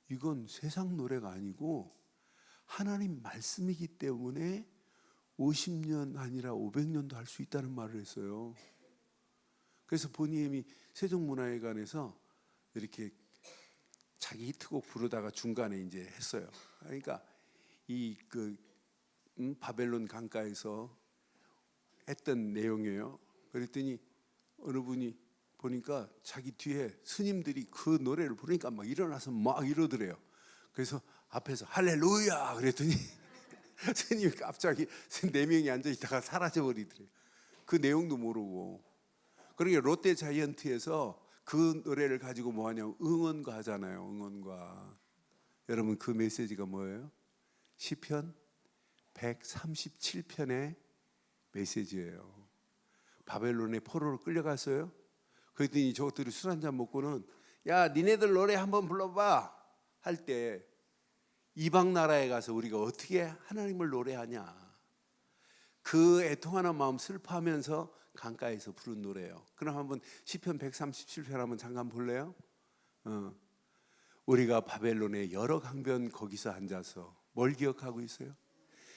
이건 세상 노래가 아니고 하나님 말씀이기 때문에 50년 아니라 500년도 할 수 있다는 말을 했어요. 그래서 본인이 세종문화회관에서 이렇게 자기 히트곡 부르다가 중간에 이제 했어요. 그러니까 이 바벨론 강가에서 했던 내용이에요. 그랬더니 어느 분이 보니까 자기 뒤에 스님들이 그 노래를 부르니까 막 일어나서 막 이러더래요. 그래서 앞에서 할렐루야 그랬더니 스님이 갑자기 4명이 앉아 있다가 사라져 버리더래요. 그 내용도 모르고. 그러니까 롯데 자이언트에서 그 노래를 가지고 뭐 하냐면 응원가 하잖아요. 응원가. 여러분 그 메시지가 뭐예요? 시편 137편의 메시지예요. 바벨론의 포로로 끌려갔어요. 그랬더니 저것들이 술 한잔 먹고는 야 니네들 노래 한번 불러봐 할 때 이방 나라에 가서 우리가 어떻게 하나님을 노래하냐. 그 애통하는 마음 슬퍼하면서 강가에서 부른 노래예요. 그럼 한번 시편 137편 한번 잠깐 볼래요? 우리가 바벨론의 여러 강변 거기서 앉아서 뭘 기억하고 있어요?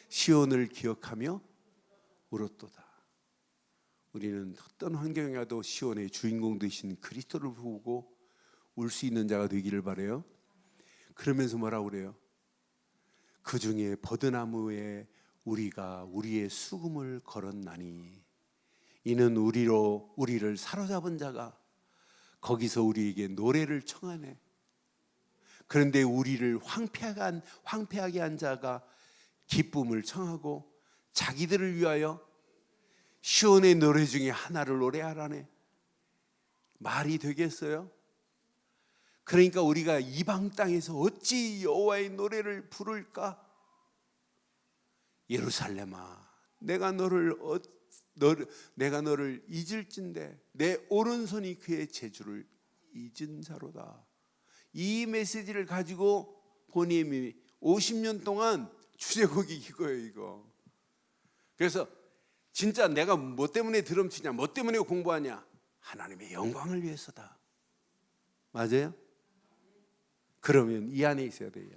시온을 기억하며 울었도다. 우리는 어떤 환경이라도 시온의 주인공 되신 그리스도를 보고 울 수 있는 자가 되기를 바라요. 그러면서 뭐라고 그래요? 그 중에 버드나무에 우리가 우리의 수금을 걸었나니 이는 우리를 사로잡은 자가 거기서 우리에게 노래를 청하네. 그런데 우리를 황폐하게 한 자가 기쁨을 청하고 자기들을 위하여 시온의 노래 중에 하나를 노래하라네. 말이 되겠어요? 그러니까 우리가 이방 땅에서 어찌 여호와의 노래를 부를까? 예루살렘아, 내가 너를 잊을진대 내 오른손이 그의 재주를 잊은 자로다. 이 메시지를 가지고 보니엠이 50년 동안 주제곡이 이거예요. 이거. 그래서 진짜 내가 뭐 때문에 드럼 치냐, 뭐 때문에 공부하냐? 하나님의 영광을 위해서다. 맞아요? 그러면 이 안에 있어야 돼요.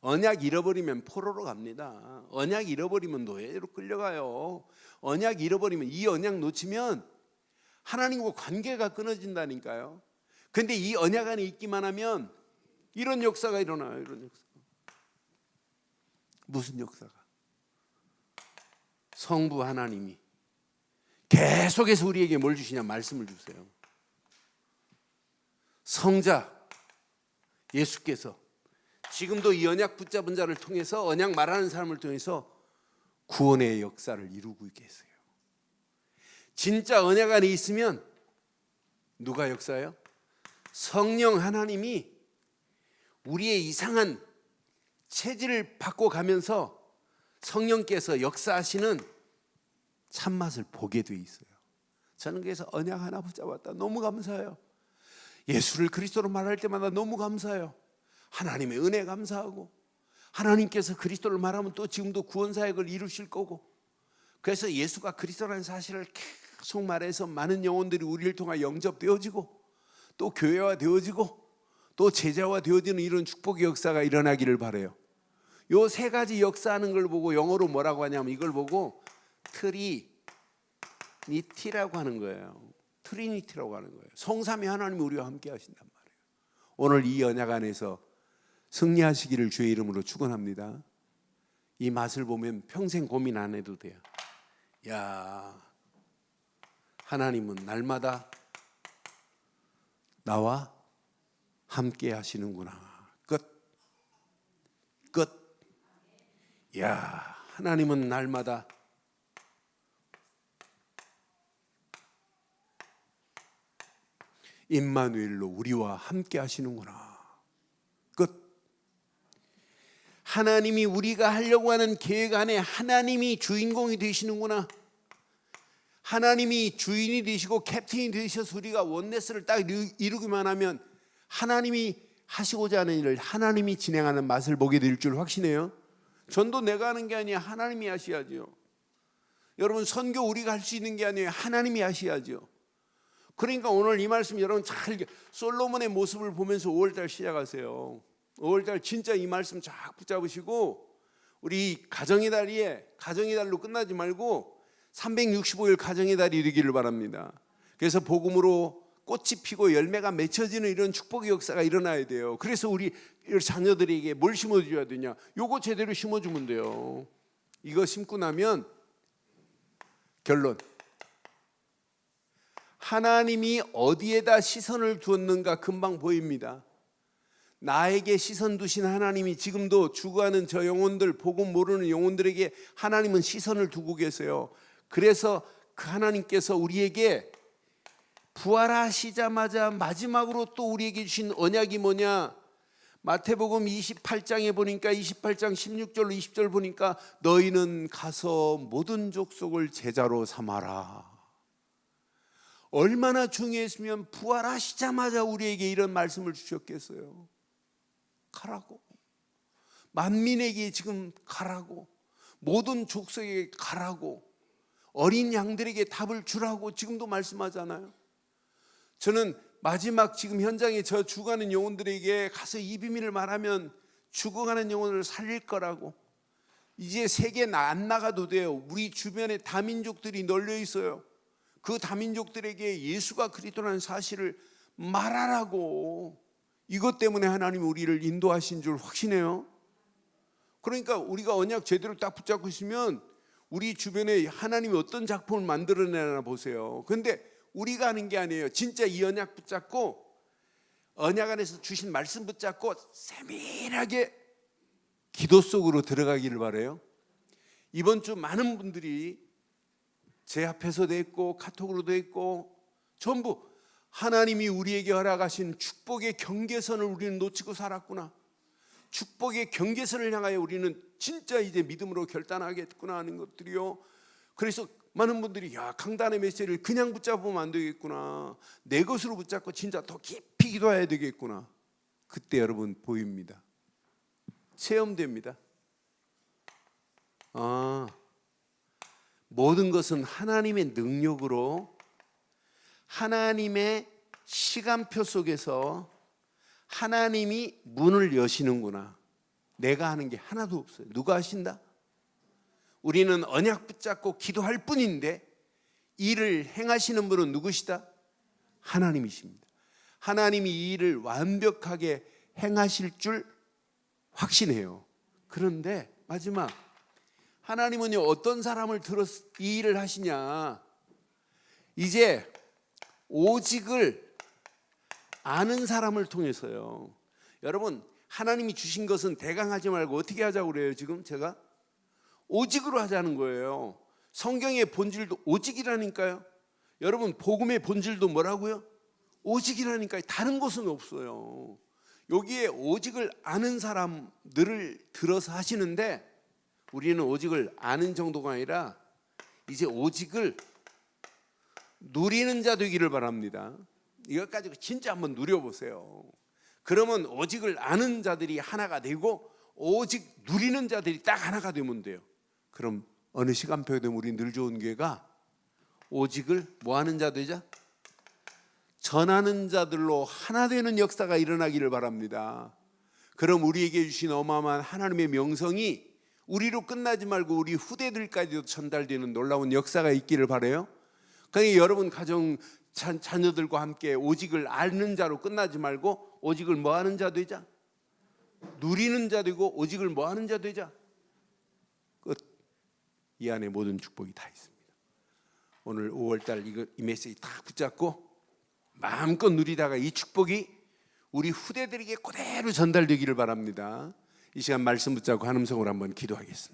언약 잃어버리면 포로로 갑니다. 언약 잃어버리면 노예로 끌려가요. 언약 잃어버리면, 이 언약 놓치면 하나님과 관계가 끊어진다니까요. 근데 이 언약 안에 있기만 하면 이런 역사가 일어나요. 이런 역사. 무슨 역사가? 성부 하나님이 계속해서 우리에게 뭘 주시냐? 말씀을 주세요. 성자 예수께서 지금도 이 언약 붙잡은 자를 통해서, 언약 말하는 사람을 통해서 구원의 역사를 이루고 계세요. 진짜 언약 안에 있으면 누가 역사예요? 성령 하나님이 우리의 이상한 체질을 바꿔가면서 성령께서 역사하시는 참맛을 보게 돼 있어요. 저는 그래서 언약 하나 붙잡았다 너무 감사해요. 예수를 그리스도로 말할 때마다 너무 감사해요. 하나님의 은혜 감사하고, 하나님께서 그리스도를 말하면 또 지금도 구원사역을 이루실 거고, 그래서 예수가 그리스도라는 사실을 계속 말해서 많은 영혼들이 우리를 통해 영접되어지고 또 교회화 되어지고 또 제자화 되어지는 이런 축복의 역사가 일어나기를 바라요. 요 세 가지 역사하는 걸 보고 영어로 뭐라고 하냐면 이걸 보고 트리니티라고 하는 거예요. 트리니티라고 하는 거예요. 성삼위 하나님이 우리와 함께 하신단 말이에요. 오늘 이 언약 안에서 승리하시기를 주의 이름으로 축원합니다. 이 맛을 보면 평생 고민 안 해도 돼요. 야, 하나님은 날마다 나와 함께 하시는구나. 끝. 야, 하나님은 날마다 임마누엘로 우리와 함께 하시는구나. 끝. 하나님이 우리가 하려고 하는 계획 안에 하나님이 주인공이 되시는구나. 하나님이 주인이 되시고 캡틴이 되셔서 우리가 원네스를 딱 이루기만 하면 하나님이 하시고자 하는 일을 하나님이 진행하는 맛을 보게 될 줄 확신해요. 전도 내가 하는 게 아니야. 하나님이 하셔야죠. 여러분, 선교 우리가 할 수 있는 게 아니에요. 하나님이 하셔야죠. 그러니까 오늘 이 말씀 여러분 잘 솔로몬의 모습을 보면서 5월달 시작하세요. 5월달 진짜 이 말씀 쫙 붙잡으시고 우리 가정의 달로 끝나지 말고 365일 가정의 달이 되기를 바랍니다. 그래서 복음으로 꽃이 피고 열매가 맺혀지는 이런 축복의 역사가 일어나야 돼요. 그래서 우리 자녀들에게 뭘 심어줘야 되냐? 요거 제대로 심어주면 돼요. 이거 심고 나면 결론, 하나님이 어디에다 시선을 두었는가 금방 보입니다. 나에게 시선 두신 하나님이 지금도 죽어가는 저 영혼들, 복음 모르는 영혼들에게 하나님은 시선을 두고 계세요. 그래서 그 하나님께서 우리에게 부활하시자마자 마지막으로 또 우리에게 주신 언약이 뭐냐? 마태복음 28장에 보니까 28장 16절로 20절 보니까 너희는 가서 모든 족속을 제자로 삼아라. 얼마나 중요했으면 부활하시자마자 우리에게 이런 말씀을 주셨겠어요. 가라고. 만민에게 지금 가라고. 모든 족속에게 가라고. 어린 양들에게 답을 주라고 지금도 말씀하잖아요. 저는 마지막 지금 현장에 저 죽어가는 영혼들에게 가서 이 비밀을 말하면 죽어가는 영혼을 살릴 거라고. 이제 세계 안 나가도 돼요. 우리 주변에 다민족들이 널려 있어요. 그 다민족들에게 예수가 그리스도라는 사실을 말하라고. 이것 때문에 하나님이 우리를 인도하신 줄 확신해요. 그러니까 우리가 언약 제대로 딱 붙잡고 있으면 우리 주변에 하나님이 어떤 작품을 만들어내나 보세요. 그런데 우리가 하는 게 아니에요. 진짜 이 언약 붙잡고 언약 안에서 주신 말씀 붙잡고 세밀하게 기도 속으로 들어가기를 바라요. 이번 주 많은 분들이 제 앞에서도 했고 카톡으로도 했고 전부 하나님이 우리에게 허락하신 축복의 경계선을 우리는 놓치고 살았구나. 축복의 경계선을 향하여 우리는 진짜 이제 믿음으로 결단하겠구나 하는 것들이요. 그래서 많은 분들이 야, 강단의 메시지를 그냥 붙잡으면 안 되겠구나. 내 것으로 붙잡고 진짜 더 깊이 기도해야 되겠구나. 그때 여러분 보입니다. 체험됩니다. 모든 것은 하나님의 능력으로 하나님의 시간표 속에서 하나님이 문을 여시는구나. 내가 하는 게 하나도 없어요. 누가 하신다? 우리는 언약 붙잡고 기도할 뿐인데 일을 행하시는 분은 누구시다? 하나님이십니다. 하나님이 이 일을 완벽하게 행하실 줄 확신해요. 그런데 마지막 하나님은 어떤 사람을 들어서 이 일을 하시냐? 이제 오직을 아는 사람을 통해서요. 여러분, 하나님이 주신 것은 대강하지 말고 어떻게 하자고 그래요? 지금 제가 오직으로 하자는 거예요. 성경의 본질도 오직이라니까요. 여러분, 복음의 본질도 뭐라고요? 오직이라니까요. 다른 것은 없어요. 여기에 오직을 아는 사람들을 들어서 하시는데 우리는 오직을 아는 정도가 아니라 이제 오직을 누리는 자 되기를 바랍니다. 이것 가지고 진짜 한번 누려보세요. 그러면 오직을 아는 자들이 하나가 되고 오직 누리는 자들이 딱 하나가 되면 돼요. 그럼 어느 시간표에 되면 우리 늘 좋은 교회가 오직을 뭐 하는 자 되자? 전하는 자들로 하나 되는 역사가 일어나기를 바랍니다. 그럼 우리에게 주신 어마어마한 하나님의 명성이 우리로 끝나지 말고 우리 후대들까지도 전달되는 놀라운 역사가 있기를 바라요. 그러니까 여러분 가정 자녀들과 함께 오직을 아는 자로 끝나지 말고 오직을 뭐 하는 자 되자? 누리는 자 되고 오직을 뭐 하는 자 되자? 끝. 이 안에 모든 축복이 다 있습니다. 오늘 5월달 이 메시지 다 붙잡고 마음껏 누리다가 이 축복이 우리 후대들에게 그대로 전달되기를 바랍니다. 이 시간 말씀 붙잡고 한음성으로 한번 기도하겠습니다.